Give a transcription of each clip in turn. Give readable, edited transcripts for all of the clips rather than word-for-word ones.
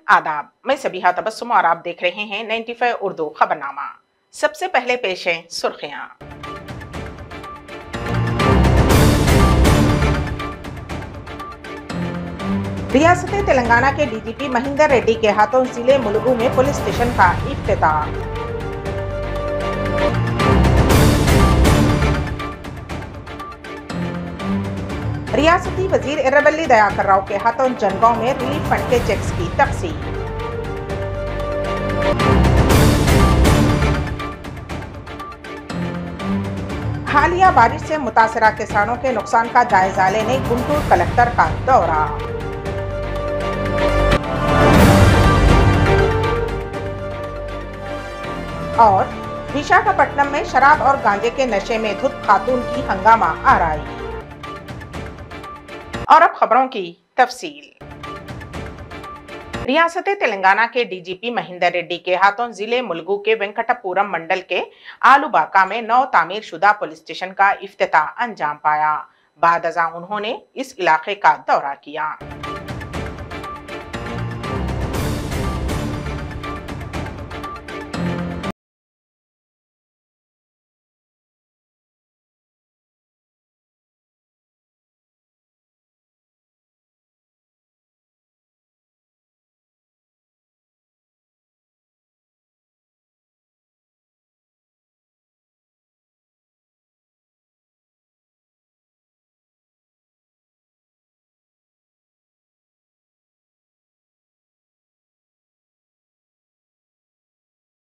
आदाब, मैं सबिहा तबस्सुम और आप देख रहे हैं 95 उर्दू खबरनामा। सबसे पहले पेश है सुर्खियां। रियासत तेलंगाना के डीजीपी महिंदर रेड्डी के हाथों जिले मुलुगु में पुलिस स्टेशन का इफ्तिताह। रियासती वजीर एर्रबेल्ली दयाकर राव के हाथों जनगांव में रिलीफ फंड के चेक्स की तकसीम। हालिया बारिश से मुतासरा किसानों के नुकसान का जायजा लेने गुंटूर कलेक्टर का दौरा। और विशाखापट्टनम में शराब और गांजे के नशे में धुत खातून की हंगामा आराई। और अब खबरों की तफसील। रियासत तेलंगाना के डीजीपी महिंदर रेड्डी के हाथों जिले मुलुगु के वेंकटपुरम मंडल के आलूबाका में नव तामीर शुदा पुलिस स्टेशन का इफ्तिताह अंजाम पाया। बाद अज़ां उन्होंने इस इलाके का दौरा किया।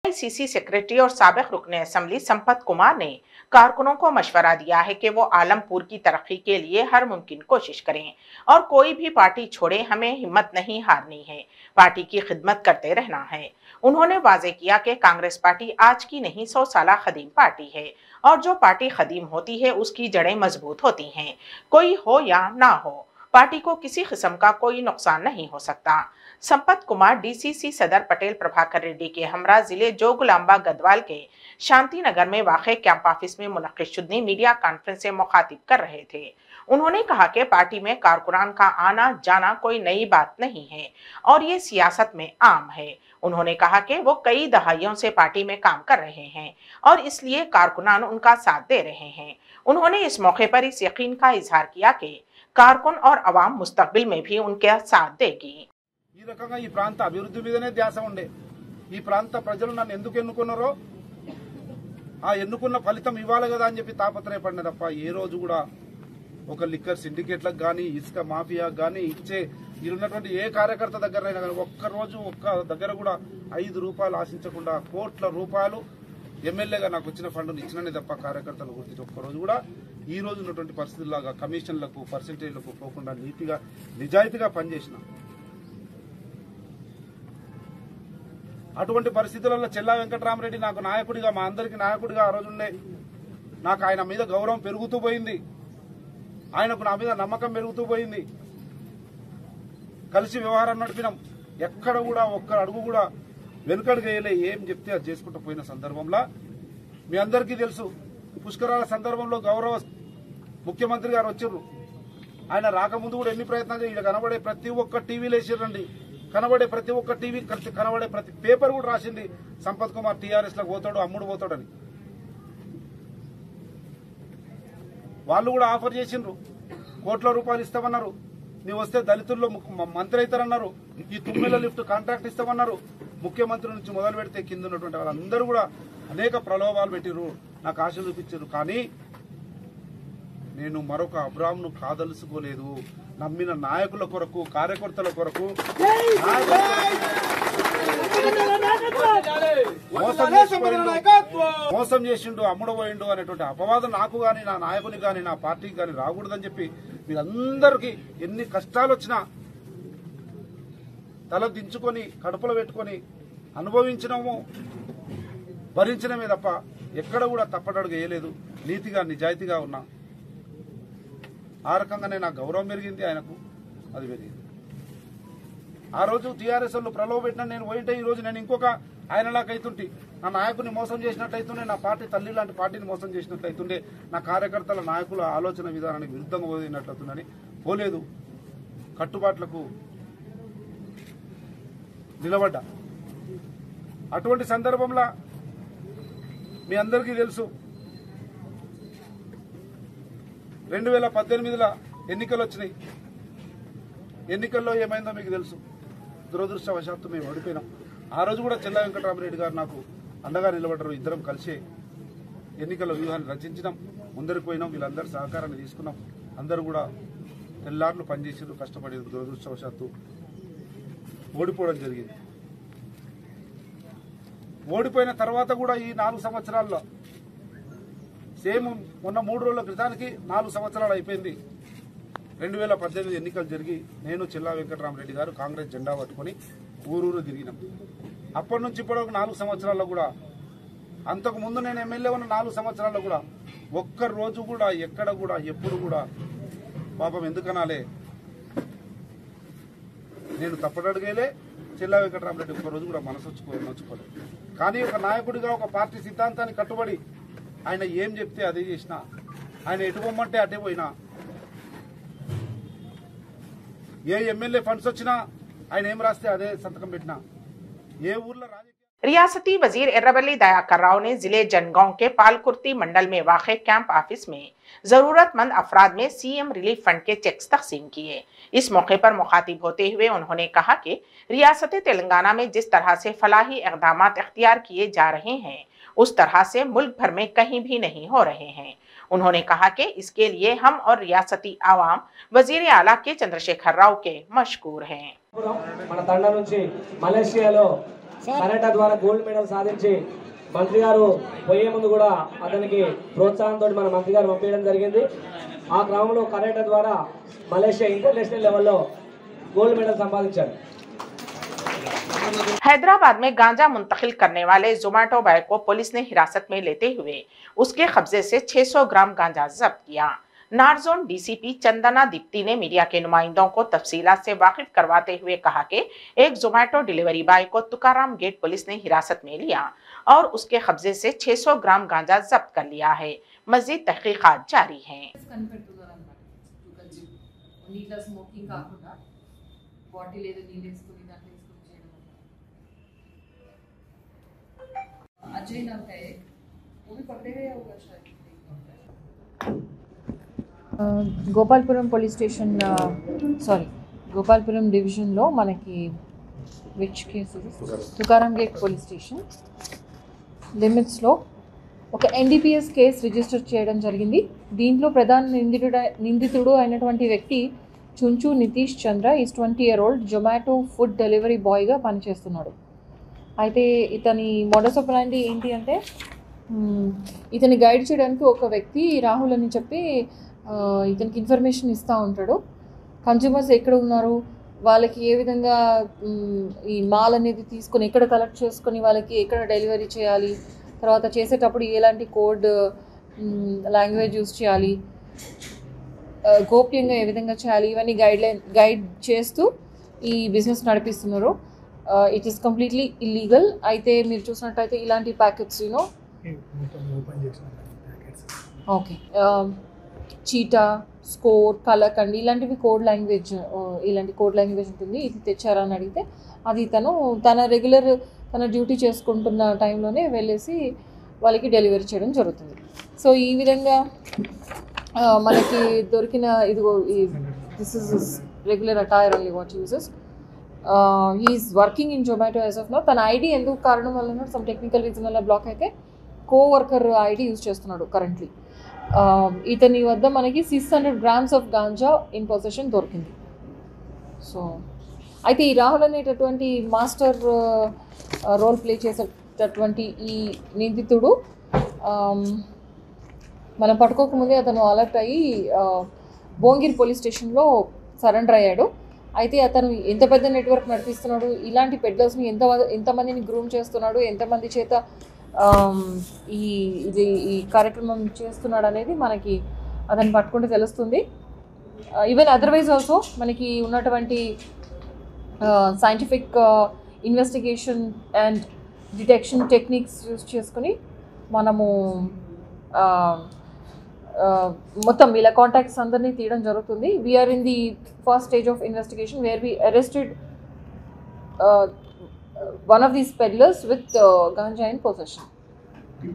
आईसीसी सेक्रेटरी और साबिक रुकने असेंबली संपत कुमार ने कारकुनों को मशवरा दिया है कि वो आलमपुर की तरक्की के लिए हर मुमकिन कोशिश करें और कोई भी पार्टी छोड़े, हमें हिम्मत नहीं हारनी है, पार्टी की खिदमत करते रहना है। उन्होंने वाजे किया कि कांग्रेस पार्टी आज की नहीं 100 साल खदीम पार्टी है और जो पार्टी खदीम होती है उसकी जड़ें मजबूत होती हैं। कोई हो या ना हो, पार्टी को किसी किस्म का कोई नुकसान नहीं हो सकता। संपत कुमार डीसीसी सदर पटेल प्रभाकर रेड्डी के हमरा जिले जोगुलांबा गदवाल के शांति नगर में वाक़े कैंप ऑफिस में मुनक्किद शुदनी मीडिया कॉन्फ्रेंस से मुखातिब कर रहे थे। उन्होंने कहा कि पार्टी में कारकुनान का आना जाना कोई नई बात नहीं है और ये सियासत में आम है। उन्होंने कहा कि वो कई दहाइयों से पार्टी में काम कर रहे हैं और इसलिए कारकुनान उनका साथ दे रहे हैं। उन्होंने इस मौके पर इस यकीन का इजहार किया कि कारकुन और अवाम मुस्तकबिल में भी उनके साथ देगी। ఈ రకంగా ఈ ప్రాంత అభివృద్ధి మీదనే ధ్యాస ఉండే ఈ ప్రాంత ప్రజలు నన్ను ఎందుకు ఎన్నుకున్నారో ఆ ఎన్నుకున్న ఫలితం ఇవ్వాలి కదా అని చెప్పి తాపత్రయపడిన తప్ప ఏ రోజు కూడా ఒక లిక్కర్ సిండికేట్లకు కానీ ఇసుక మాఫియాకు కానీ ఇచ్చే ఇరున్నటువంటి ఏ కార్యకర్త దగ్గరైనా కానీ ఒక్క రోజు ఒక్క దగ్గర కూడా 5 రూపాయలు ఆశించకుండా కోట్ల రూపాయలు ఎమ్మెల్యేగా నాకు వచ్చిన ఫండ్ను ఇచ్చిననే తప్ప కార్యకర్తలు గుర్తించి ఒక్క రోజు కూడా ఈ రోజు ఉన్నటువంటి పరిస్థితుల్లాగా కమిషన్లకు పర్సెంటేజ్లకు పోకుండా నీతిగా నిజాయితీగా పనిచేసిన అటువంటి పరిస్థితులలో చెల్లా వెంకటరామరెడ్డి నాకు నాయకుడిగా మా అందరికి నాయకుడిగా ఆ రోజు ఉండే నాకు ఆయన మీద గౌరవం పెరుగుతూ పోయింది, ఆయనకు నా మీద నమ్మకం పెరుగుతూ పోయింది, కలిసి వ్యవహారం నడిపినాం, ఎక్కడ కూడా ఒక్క అడుగు కూడా వెనుకడుగు వేయలే, ఏం చెప్తే అది చేసుకుంటూ పోయిన సందర్భంలో మీ అందరికీ తెలుసు పుష్కరాల సందర్భంలో గౌరవ ముఖ్యమంత్రి గారు వచ్చారు. ఆయన రాకముందు కూడా ఎన్ని ప్రయత్నాలు ఇక్కడ కనబడే ప్రతి ఒక్క టీవీలో వేసిరండి, కనబడే ప్రతి ఒక్క టీవీ కనబడే ప్రతి పేపర్ కూడా రాసింది సంపత్ కుమార్ టీఆర్ఎస్ లో పోతాడు, అమ్ముడు పోతాడని. వాళ్ళు కూడా ఆఫర్ చేసిండ్రు, కోట్ల రూపాయలు ఇస్తామన్నారు, నీవు వస్తే దళితుల్లో మంత్రి అవుతారన్నారు, ఈ తుమ్మెల లిఫ్ట్ కాంట్రాక్ట్ ఇస్తామన్నారు. ముఖ్యమంత్రి నుంచి మొదలు పెడితే కింద ఉన్నటువంటి వాళ్ళందరూ కూడా అనేక ప్రలోభాలు పెట్టిరు, నాకు ఆశ చూపించారు. కానీ నేను మరొక అబ్రామ్ను కాదలుసుకోలేదు. నమ్మిన నాయకుల కొరకు, కార్యకర్తల కొరకు మోసం చేసిండు, అమ్ముడపోయిండు అనేటువంటి అపవాదం నాకు గాని నా నాయకుని గాని నా పార్టీకి గాని రాకూడదని చెప్పి మీరందరికీ ఎన్ని కష్టాలు వచ్చినా తల దించుకొని కడుపులో పెట్టుకొని అనుభవించినాము, భరించడమే తప్ప ఎక్కడ కూడా తప్పటడుగు వేయలేదు. నీతిగా నిజాయితీగా ఉన్నా. ఆ రకంగానే నా గౌరవం పెరిగింది, ఆయనకు అది పెరిగింది. ఆ రోజు టీఆర్ఎస్ వాళ్ళు ప్రలోభ పెట్టిన నేను పోయింటే ఈ రోజు నేను ఇంకొక ఆయనలాగా అవుతుంటే, నా నాయకుని మోసం చేసినట్లయితుండే, నా పార్టీ తల్లి లాంటి పార్టీని మోసం చేసినట్లయితుండే, నా కార్యకర్తల నాయకుల ఆలోచన విధానానికి విరుద్ధంగా పోయినట్లయితుందని పోలేదు. కట్టుబాట్లకు నిలబడ్డా. అటువంటి సందర్భంలో మీ అందరికీ తెలుసు 2018లో ఎన్నికలు వచ్చినాయి. ఎన్నికల్లో ఏమైందో మీకు తెలుసు. దురదృష్టవశాత్తు మేము ఓడిపోయినాం. ఆ రోజు కూడా చెల్లా వెంకటరామరెడ్డి గారు నాకు అండగా నిలబడ్డారు. ఇద్దరం కలిసి ఎన్నికల వ్యూహాన్ని రచించినాం, ముందరికి పోయినాం. వీళ్ళందరూ సహకారాన్ని తీసుకున్నాం. అందరూ కూడా తెల్లార్లు పనిచేసారు, కష్టపడి దురదృష్టవశాత్తు ఓడిపోవడం జరిగింది. ఓడిపోయిన తర్వాత కూడా ఈ 4 సంవత్సరాల్లో సేమ్ మొన్న 3 రోజుల క్రితానికి 4 సంవత్సరాలు అయిపోయింది. 2018 ఎన్నికలు జరిగి నేను చెల్లా వెంకటరామరెడ్డి గారు కాంగ్రెస్ జెండా పట్టుకొని ఊరూరు తిరిగినాం. అప్పటి నుంచి ఇప్పుడు 4 సంవత్సరాల్లో కూడా, అంతకు ముందు నేను ఎమ్మెల్యే ఉన్న 4 సంవత్సరాల్లో కూడా ఒక్క రోజు కూడా ఎక్కడ కూడా ఎప్పుడు కూడా పాపం ఎందుకనాలే నేను తప్పటడుగేలే చెల్లా వెంకటరామరెడ్డి ఒక్క రోజు కూడా నొచ్చుకోలేదు. కానీ ఒక నాయకుడిగా ఒక పార్టీ సిద్ధాంతాన్ని కట్టుబడి ఆయన ఏం చెప్తే అదే చేసినా, ఆయన ఎటు పొమ్మంటే అటే పోయినా, ఏ ఎమ్మెల్యే ఫండ్స్ వచ్చినా ఆయన ఏం రాస్తే అదే సంతకం పెట్టినా, ఏ ఊర్లో रियासती वजीर एर्रबल्ली दयाकर राव ने जिले जनगांव के पालकुर्ती मंडल में वाक़े कैंप ऑफिस में जरूरतमंद अफराद में सीएम रिलीफ फंड के चेक्स तकसीम किए। इस मौके पर मुखातिब होते हुए उन्होंने कहा कि रियासत तेलंगाना में जिस तरह से फलाही इक़दामात इख्तियार किए जा रहे हैं उस तरह से मुल्क भर में कहीं भी नहीं हो रहे हैं। उन्होंने कहा कि इसके लिए हम और रियासती आवाम वजीर आला के चंद्रशेखर राव के मशकूर हैं। కరాటే ద్వారా గోల్డ్ మెడల్ సాధించి మంత్రి గారు పోయే ముందు కూడా అతనికి ప్రోత్సాహంతో మన మంత్రి గారు పంపించడం జరిగింది. ఆ క్రమంలో కరాటే ద్వారా మలేషియా ఇంటర్నేషనల్ లెవెల్లో గోల్డ్ మెడల్ సంపాదించారు. हैदराबाद में गांजा मुंतकिल करने वाले जोमैटो बॉय को पुलिस ने हिरासत में लेते हुए उसके कब्जे से 600 ग्राम गांजा जब्त किया। नारजोन डीसीपी चंदना दीप्ति ने मीडिया के नुमाइंदों को तफसीलात से वाकिफ करवाते हुए कहा कि एक जोमैटो डिलीवरी बॉय को तुकाराम गेट पुलिस ने हिरासत में लिया और उसके कब्जे से 600 ग्राम गांजा जब्त कर लिया है। मजीद तहकीकात जारी हैं। గోపాల్పురం పోలీస్ స్టేషన్ గోపాల్పురం డివిజన్లో మనకి which case Tukaram gate police station లిమిట్స్లో ఒక ఎన్డీపీఎస్ కేసు రిజిస్టర్ చేయడం జరిగింది. దీంట్లో ప్రధాన నిందితుడు అయినటువంటి వ్యక్తి Chunchu Nitish Chandra is 20 year old Zomato food delivery బాయ్గా పనిచేస్తున్నాడు. అయితే ఇతని మోడస్ ఆపరాండి ఏంటి అంటే ఇతని గైడ్ చేయడానికి ఒక వ్యక్తి రాహుల్ అని చెప్పి ఇతనికి ఇన్ఫర్మేషన్ ఇస్తూ ఉంటాడు. కన్జ్యూమర్స్ ఎక్కడ ఉన్నారు, వాళ్ళకి ఏ విధంగా ఈ మాల్ అనేది తీసుకొని ఎక్కడ కలెక్ట్ చేసుకొని వాళ్ళకి ఎక్కడ డెలివరీ చేయాలి, తర్వాత చేసేటప్పుడు ఎలాంటి కోడ్ లాంగ్వేజ్ యూజ్ చేయాలి, గోప్యంగా ఏ విధంగా చేయాలి, ఇవన్నీ గైడ్ చేస్తూ ఈ బిజినెస్ నడిపిస్తున్నారు. It is completely illegal. అయితే మీరు చూసినట్టయితే ఇలాంటి ప్యాకెట్స్ ఓకే చీటా, స్కోర్, కలకండి ఇలాంటివి కోడ్ లాంగ్వేజ్ ఉంటుంది. ఇది తెచ్చారని అడిగితే అది తన రెగ్యులర్ తన డ్యూటీ చేసుకుంటున్న టైంలోనే వెళ్ళేసి వాళ్ళకి డెలివరీ చేయడం జరుగుతుంది. సో ఈ విధంగా మనకి దొరికిన ఇదిగో this is regular attire only what uses. He is working in Zomato as of now. తన ఐడి ఎందుకు కారణం వల్ల సమ్ టెక్నికల్ రీజన్ వల్ల బ్లాక్ అయితే కోవర్కర్ ఐడి యూజ్ చేస్తున్నాడు కరెంట్లీ. ఇతని వద్ద మనకి 600 grams of ganja in position దొరికింది. సో అయితే ఈ రాహుల్ అనేటటువంటి మాస్టర్ రోల్ ప్లే చేసేటటువంటి ఈ నిందితుడు మనం పట్టుకోకముందే అతను అలర్ట్ అయ్యి భోంగిరి పోలీస్ స్టేషన్లో సరెండర్ అయ్యాడు. అయితే అతను ఎంత పెద్ద నెట్వర్క్ నడిపిస్తున్నాడు, ఇలాంటి పెడ్లర్స్ని ఎంతమందిని గ్రూమ్ చేస్తున్నాడు, ఎంతమంది చేత ఈ కార్యక్రమం చేస్తున్నాడు అనేది మనకి అతను పట్టుకుంటే తెలుస్తుంది. ఈవెన్ అదర్వైజ్ ఆల్సో మనకి ఉన్నటువంటి scientific investigation and detection techniques use చేసుకుని మనము మొత్తం వీళ్ళ కాంటాక్ట్స్ అందరినీ తీయడం జరుగుతుంది. We are in the first stage of investigation where we arrested one of these peddlers with ganja in possession.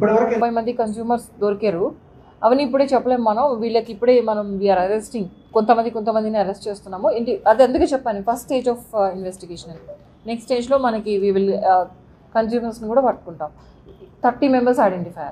30 మంది కన్స్యూమర్స్ దొరికారు. అవన్నీ ఇప్పుడే చెప్పలేము మనం, వీళ్ళకి ఇప్పుడే మనం వీఆర్ అరెస్టింగ్ కొంతమందిని అరెస్ట్ చేస్తున్నాము. అది అందుకే చెప్పాను first stage of investigation. Next స్టేజ్లో మనకి వీ విల్ కన్స్యూమర్స్ని కూడా పట్టుకుంటాం. 30 members आइडेंटिफाई.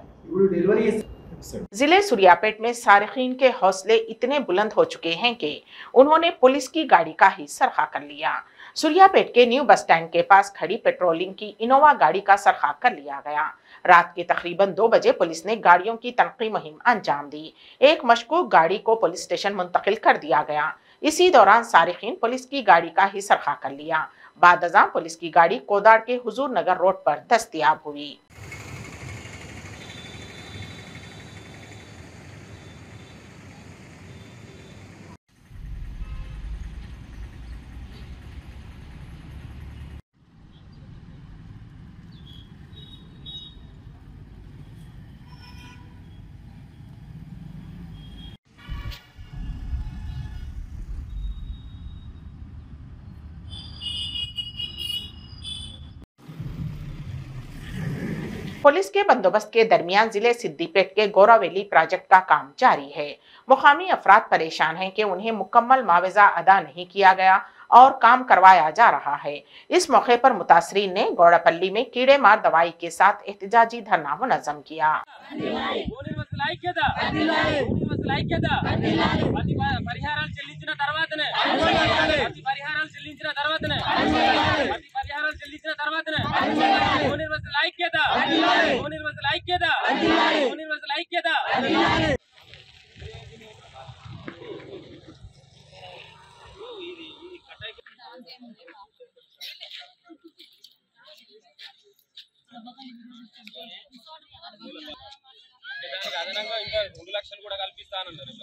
जिले सुरियापेट में सारिकीन के हौसले इतने बुलंद हो चुके हैं कि उन्होंने पुलिस की गाड़ी का ही सरखा कर लिया। सुरियापेट के न्यू बस स्टैंड के पास खड़ी पेट्रोलिंग की इनोवा गाड़ी का सरखा कर लिया गया। रात के तकरीबन 2 बजे पुलिस ने गाड़ियों की तनकी मुहिम अंजाम दी। एक मशकूक गाड़ी को पुलिस स्टेशन मुंतकिल कर दिया गया। इसी दौरान सारिकीन पुलिस की गाड़ी का ही सरखा कर लिया। बाद अज़ां पुलिस की गाड़ी कोदाड़ के हुजूर नगर रोड पर दस्तयाब हुई। पुलिस के बंदोबस्त के दरमियान जिले सिद्दीपेट के गोरावेली प्रोजेक्ट का काम जारी है। मुकामी अफराद परेशान हैं कि उन्हें मुकम्मल मुआवजा अदा नहीं किया गया और काम करवाया जा रहा है। इस मौके पर मुतासरीन ने गौड़ापल्ली में कीड़े मार दवाई के साथ एहतजाजी धरना मुनज़्ज़म किया। అదనంగా ఇంకా 2 లక్షలు కూడా కల్పిస్తానన్నారు.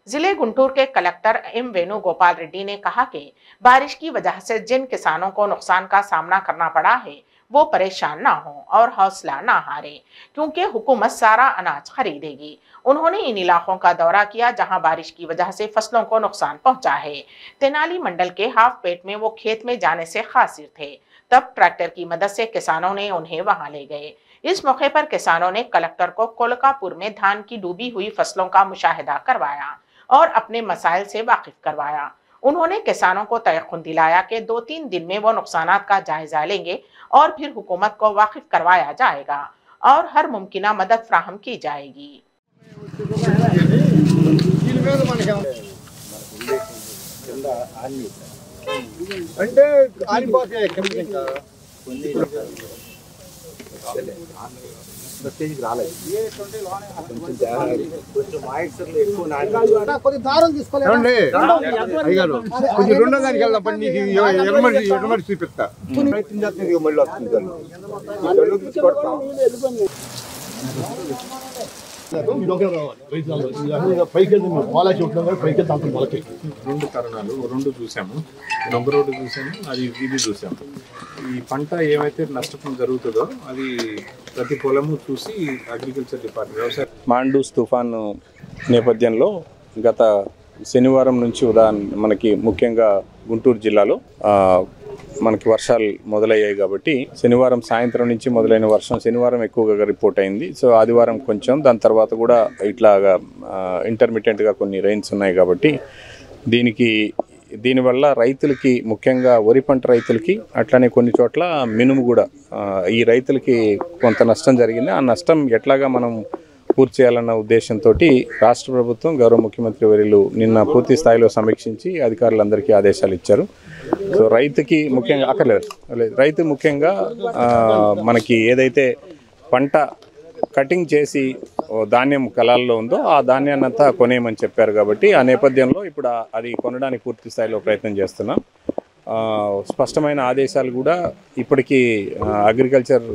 जिले गुंटूर के कलेक्टर एम वेणुगोपाल रेड्डी ने कहा कि बारिश की वजह से जिन किसानों को नुकसान का सामना करना पड़ा है वो परेशान ना हो और हौसला ना हारे, क्योंकि हुकूमत सारा अनाज खरीदेगी। उन्होंने इन इलाकों का दौरा किया जहां बारिश की वजह से फसलों को नुकसान पहुंचा है। तेनाली मंडल के हाफ पेट में वो खेत में जाने से खासिर थे, तब ट्रैक्टर की मदद से किसानों ने उन्हें वहां ले गए। इस मौके पर किसानों ने कलेक्टर को कोलकापुर में धान की डूबी हुई फसलों का मुशाहिदा करवाया और अपने मसाइल से वाकिफ करवाया। उन्होंने किसानों को तयक़ुन दिलाया कि 2-3 दिन में वो नुकसानात का जायजा लेंगे और फिर हुकूमत को वाकिफ करवाया जाएगा और हर मुमकिना मदद फ्राहम की जाएगी। కొంచెం రెండో దానికి వెళ్దాం పని నీకు ఎమర్జెన్సీ చూపిస్తా మళ్ళీ రెండు కారణాలు, రెండు చూసాము. నంబర్ రోడ్డు చూసాము, అది ఇది చూసాము. ఈ పంట ఏమైతే నష్టం జరుగుతుందో అది ప్రతి పొలము చూసి అగ్రికల్చర్ డిపార్ట్మెంట్ వ్యవసాయ మాండూస్ తుఫాను నేపథ్యంలో గత శనివారం నుంచి మనకి ముఖ్యంగా గుంటూరు జిల్లాలో మనకి వర్షాలు మొదలయ్యాయి కాబట్టి శనివారం సాయంత్రం నుంచి మొదలైన వర్షం శనివారం ఎక్కువగా రిపోర్ట్ అయింది. సో ఆదివారం కొంచెం, దాని తర్వాత కూడా ఇట్లాగా ఇంటర్మీడియట్గా కొన్ని రెయిన్స్ ఉన్నాయి కాబట్టి దీనివల్ల రైతులకి, ముఖ్యంగా వరి పంట రైతులకి, అట్లానే కొన్ని చోట్ల మినుము కూడా ఈ రైతులకి కొంత నష్టం జరిగింది. ఆ నష్టం ఎట్లాగా మనం పూర్తి చేయాలన్న ఉద్దేశంతో రాష్ట్ర ప్రభుత్వం, గౌరవ ముఖ్యమంత్రి వర్యులు నిన్న పూర్తి స్థాయిలో సమీక్షించి అధికారులందరికీ ఆదేశాలు ఇచ్చారు. సో రైతుకి ముఖ్యంగా రైతు ముఖ్యంగా మనకి ఏదైతే పంట కటింగ్ చేసి ధాన్యం కలాల్లో ఉందో ఆ ధాన్యాన్ని అంతా కొనేయమని చెప్పారు కాబట్టి ఆ నేపథ్యంలో ఇప్పుడు అది కొనడానికి పూర్తి స్థాయిలో ప్రయత్నం చేస్తున్నాం. స్పష్టమైన ఆదేశాలు కూడా ఇప్పటికీ అగ్రికల్చర్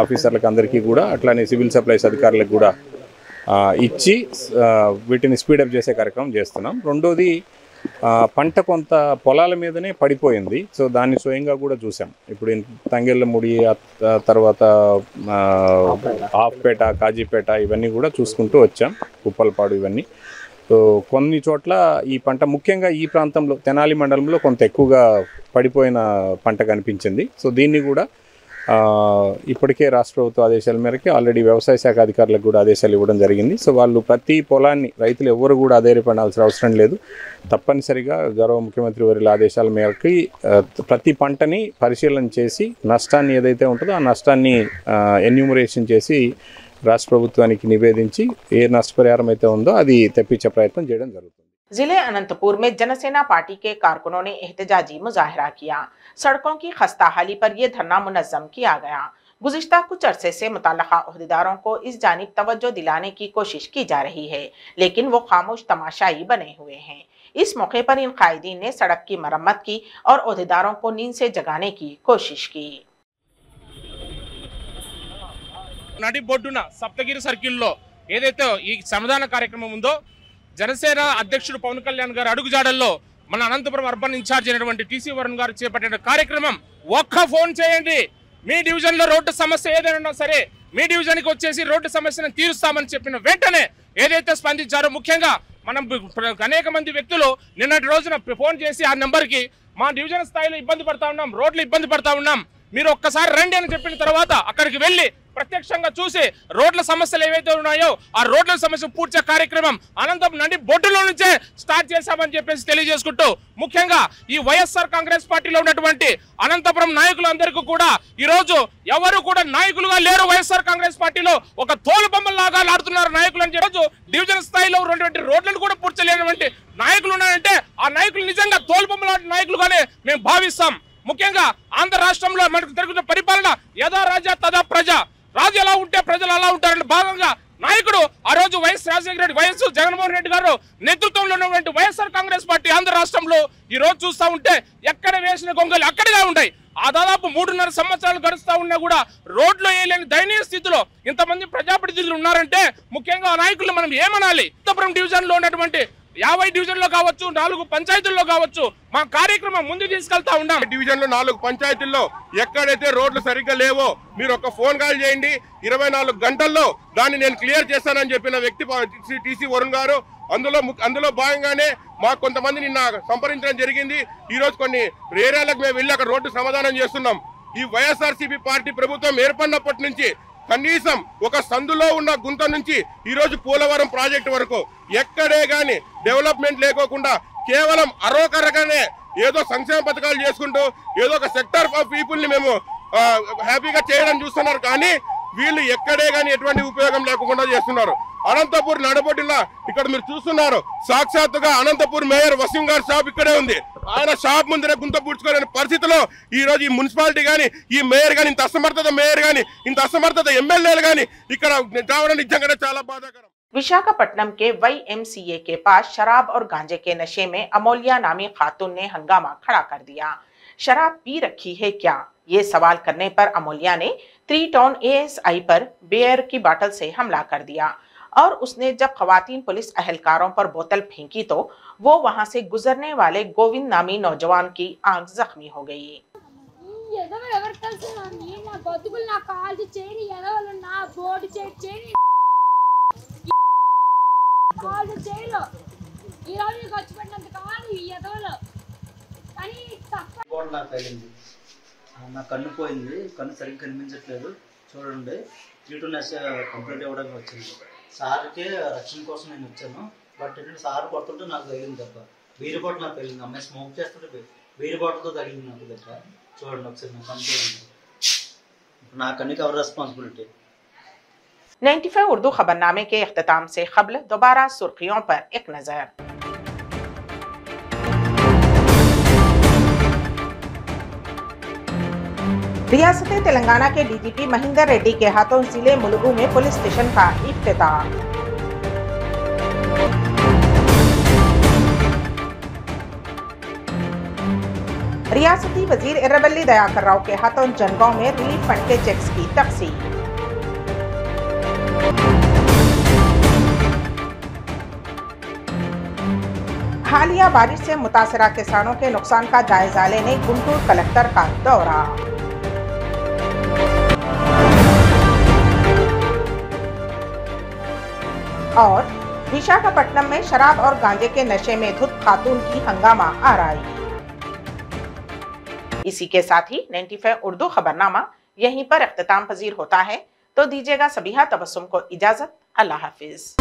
ఆఫీసర్లకు అందరికీ కూడా అట్లానే సివిల్ సప్లైస్ అధికారులకు కూడా ఇచ్చి వీటిని స్పీడప్ చేసే కార్యక్రమం చేస్తున్నాం. రెండోది పంట కొంత పొలాల మీదనే పడిపోయింది. సో దాన్ని స్వయంగా కూడా చూసాం. ఇప్పుడు తంగెళ్ళముడి తర్వాత ఆఫ్పేట, కాజీపేట ఇవన్నీ కూడా చూసుకుంటూ వచ్చాం, ఉప్పలపాడు ఇవన్నీ. సో కొన్ని చోట్ల ఈ పంట ముఖ్యంగా ఈ ప్రాంతంలో తెనాలి మండలంలో కొంత ఎక్కువగా పడిపోయిన పంట కనిపించింది. సో దీన్ని కూడా ఇప్పటికే రాష్ట్ర ప్రభుత్వ ఆదేశాల మేరకు ఆల్రెడీ వ్యవసాయ శాఖ అధికారులకు కూడా ఆదేశాలు ఇవ్వడం జరిగింది. సో వాళ్ళు ప్రతి పొలాన్ని రైతులు ఎవరు కూడా అధైర్యపడాల్సిన అవసరం లేదు. తప్పనిసరిగా గౌరవ ముఖ్యమంత్రి వారి ఆదేశాల మేరకు ప్రతి పంటని పరిశీలన చేసి నష్టాన్ని ఏదైతే ఉంటుందో ఆ నష్టాన్ని ఎన్యూమరేషన్ చేసి రాష్ట్ర ప్రభుత్వానికి నివేదించి ఏ నష్టపరిహారం అయితే ఉందో అది తెప్పించే ప్రయత్నం చేయడం జరుగుతుంది. जिले अनंतपुर में जनसेना पार्टी के कारकुनों ने एहतजाजी मुजाहरा किया। सड़कों की खस्ताहाली पर यह धरना मुनज़्ज़म किया गया। गुज़िश्ता कुछ अरसे से मुतल्लका ओहदेदारों को इस जानिब तवज्जो दिलाने की कोशिश की जा रही है, लेकिन वो खामोश तमाशाई बने हुए हैं। इस मौके पर इन कायदीन ने सड़क की मरम्मत की और ओहदेदारों को नींद से जगाने की कोशिश की। నడి బొడ్డున సప్తగిరి సర్కిల్లో ఏదైతే ఈ శ్రమదాన కార్యక్రమం ఉందో జనసేన అధ్యక్షుడు పవన్ కళ్యాణ్ గారు అడుగుజాడల్లో మన అనంతపురం అర్బన్ ఇన్ఛార్జ్ అయినటువంటి టీసీ వరుణ్ గారు చేపట్టిన కార్యక్రమం. ఒక్క ఫోన్ చేయండి, మీ డివిజన్లో రోడ్డు సమస్య ఏదైనా ఉన్నా సరే మీ డివిజన్కి వచ్చేసి రోడ్డు సమస్యను తీరుస్తామని చెప్పిన వెంటనే ఏదైతే స్పందించారో, ముఖ్యంగా మనం అనేక మంది వ్యక్తులు నిన్నటి రోజున ఫోన్ చేసి ఆ నెంబర్కి మా డివిజన్ స్థాయిలో ఇబ్బంది పడతా ఉన్నాం, రోడ్లు ఇబ్బంది పడతా ఉన్నాం, మీరు ఒక్కసారి రండి అని చెప్పిన తర్వాత అక్కడికి వెళ్ళి ప్రత్యక్షంగా చూసి రోడ్ల సమస్యలు ఏవైతే ఉన్నాయో ఆ రోడ్ల సమస్య పూర్తి కార్యక్రమం అనంతపురం నుండి బొడ్డులో నుంచే స్టార్ట్ చేశామని చెప్పేసి తెలియజేసుకుంటూ, ముఖ్యంగా ఈ వైఎస్ఆర్ కాంగ్రెస్ పార్టీలో ఉన్నటువంటి అనంతపురం నాయకులందరికీ కూడా ఈ రోజు ఎవరు కూడా నాయకులుగా లేరు. వైఎస్ఆర్ కాంగ్రెస్ పార్టీలో ఒక తోలు బొమ్మలాగా ఆడుతున్నారు నాయకులు అని చెప్పి డివిజన్ స్థాయిలో ఉన్నటువంటి రోడ్లను కూడా పూర్చలేనటువంటి నాయకులు ఉన్నారంటే ఆ నాయకులు నిజంగా తోలు బొమ్మలాంటి నాయకులుగానే మేము భావిస్తాం. ముఖ్యంగా ఆంధ్ర రాష్ట్రంలో మనకు జరుగుతున్న పరిపాలన యథా రాజా తదా ప్రజ, రాజు ఎలా ఉంటే ప్రజలు అలా ఉంటారని భాగంగా నాయకుడు ఆ రోజు వైఎస్ రాజశేఖర రెడ్డి, వైఎస్ జగన్మోహన్ రెడ్డి గారు నేతృత్వంలో ఉన్నటువంటి వైఎస్ఆర్ కాంగ్రెస్ పార్టీ ఆంధ్ర రాష్ట్రంలో ఈ రోజు చూస్తూ ఉంటే ఎక్కడ వేసిన గొంగలు అక్కడిగా ఉంటాయి. ఆ దాదాపు 3.5 సంవత్సరాలు గడుస్తూ ఉన్నా కూడా రోడ్లో వేయలేని దయనీయ స్థితిలో ఇంతమంది ప్రజాప్రతినిధులు ఉన్నారంటే ముఖ్యంగా ఆ నాయకులు మనం ఏమనాలి? అనంతపురం డివిజన్ లో ఉన్నటువంటి 50 డివిజన్లో కావచ్చు, 4 పంచాయతీల్లో కావచ్చు మా కార్యక్రమం ముందు తీసుకెళ్తా ఉన్నాం. డివిజన్ లో 4 పంచాయతీల్లో ఎక్కడైతే రోడ్లు సరిగ్గా లేవో మీరు ఒక ఫోన్ కాల్ చేయండి, 24 గంటల్లో దాన్ని నేను క్లియర్ చేస్తానని చెప్పిన వ్యక్తి టీసీ వరుణ్ గారు. అందులో భాగంగానే మాకు కొంతమంది నిన్న సంప్రదించడం జరిగింది. ఈ రోజు కొన్ని ఏరియాలకు మేము వెళ్ళి అక్కడ రోడ్డు సమాధానం చేస్తున్నాం. ఈ వైఎస్ఆర్సీపీ పార్టీ ప్రభుత్వం ఏర్పడినప్పటి నుంచి కనీసం ఒక సందులో ఉన్న గుంత నుంచి ఈ రోజు పోలవరం ప్రాజెక్టు వరకు ఎక్కడే గాని డెవలప్మెంట్ లేకోకుండా కేవలం అరోకరగానే ఏదో సంక్షేమ పథకాలు చేసుకుంటూ ఏదో ఒక సెక్టర్ ఆఫ్ పీపుల్ ని మేము హ్యాపీగా చేయడం చూస్తున్నారు. కానీ వీళ్ళు ఎక్కడే గాని ఎటువంటి ఉపయోగం లేకుండా చేస్తున్నారు. అనంతపూర్ నడబొడ్డిలా ఇక్కడ మీరు చూస్తున్నారు, సాక్షాత్తుగా అనంతపూర్ మేయర్ వసీం గారి షాప్ ఇక్కడే ఉంది. ఆయన షాప్ ముందరే గుంత పూడ్చుకోలేని పరిస్థితిలో ఈ రోజు ఈ మున్సిపాలిటీ గానీ, ఈ మేయర్ గానీ, ఇంత అసమర్థత మేయర్ గానీ, ఇంత అసమర్థత ఎమ్మెల్యేలు గానీ ఇక్కడ రావడం నిజంగానే చాలా బాధాకరం. विशाखापट्टनम के YMCA के पास शराब और गांजे के नशे में अमोलिया नामी खातून ने हंगामा खड़ा कर दिया। शराब पी रखी है क्या, ये सवाल करने पर अमोलिया ने 3 टाउन ASI पर बियर की बोतल से हमला कर दिया और उसने जब खवातीन पुलिस अहलकारों पर बोतल फेंकी तो वो वहां से गुजरने वाले गोविंद नामी नौजवान की आंख जख्मी हो गई। నా కన్ను పోయింది, కన్ను సరిగ్గా కనిపించట్లేదు, చూడండి. 3 నశ కంప్లీట్ ఇవ్వడానికి వచ్చింది. సార్కే రక్షణ కోసం నేను వచ్చాను. బట్ ఏంటంటే సార్ కొడుతుంటే నాకు తగిలింది తప్ప బీరు బాటిల్ నాకు తగిలింది. అమ్మాయి స్మోక్ చేస్తుంటే బీరు బాటిల్తో తగిలింది నాకు దగ్గర. చూడండి ఒకసారి నా కన్ను పోయింది. నా కన్నుకి ఎవరు రెస్పాన్సిబిలిటీ? 95 उर्दू खबरनामे के इख्तिताम से क़ब्ल दोबारा सुर्खियों पर एक नजर। रियासत तेलंगाना के DGP महेंद्र रेड्डी के हाथों जिले मुलुगु में पुलिस स्टेशन का इफ्तिताह। रियासती वजीर इर्रबल्ली दयाकर राव के हाथों जनगांव में रिलीफ फंड के चेक्स की तकसीम। हालिया बारिश से मुतासरा किसानों के नुकसान का जायजा लेने गुंटूर कलेक्टर का दौरा। और विशाखापट्टनम में शराब और गांजे के नशे में धुत खातून की हंगामा आराई। इसी के साथ ही 95 उर्दू खबरनामा यहीं पर इख्तिताम पजीर होता है। तो दीजिएगा सबिहा तबस्सुम को इजाजत। अल्लाह हाफिज।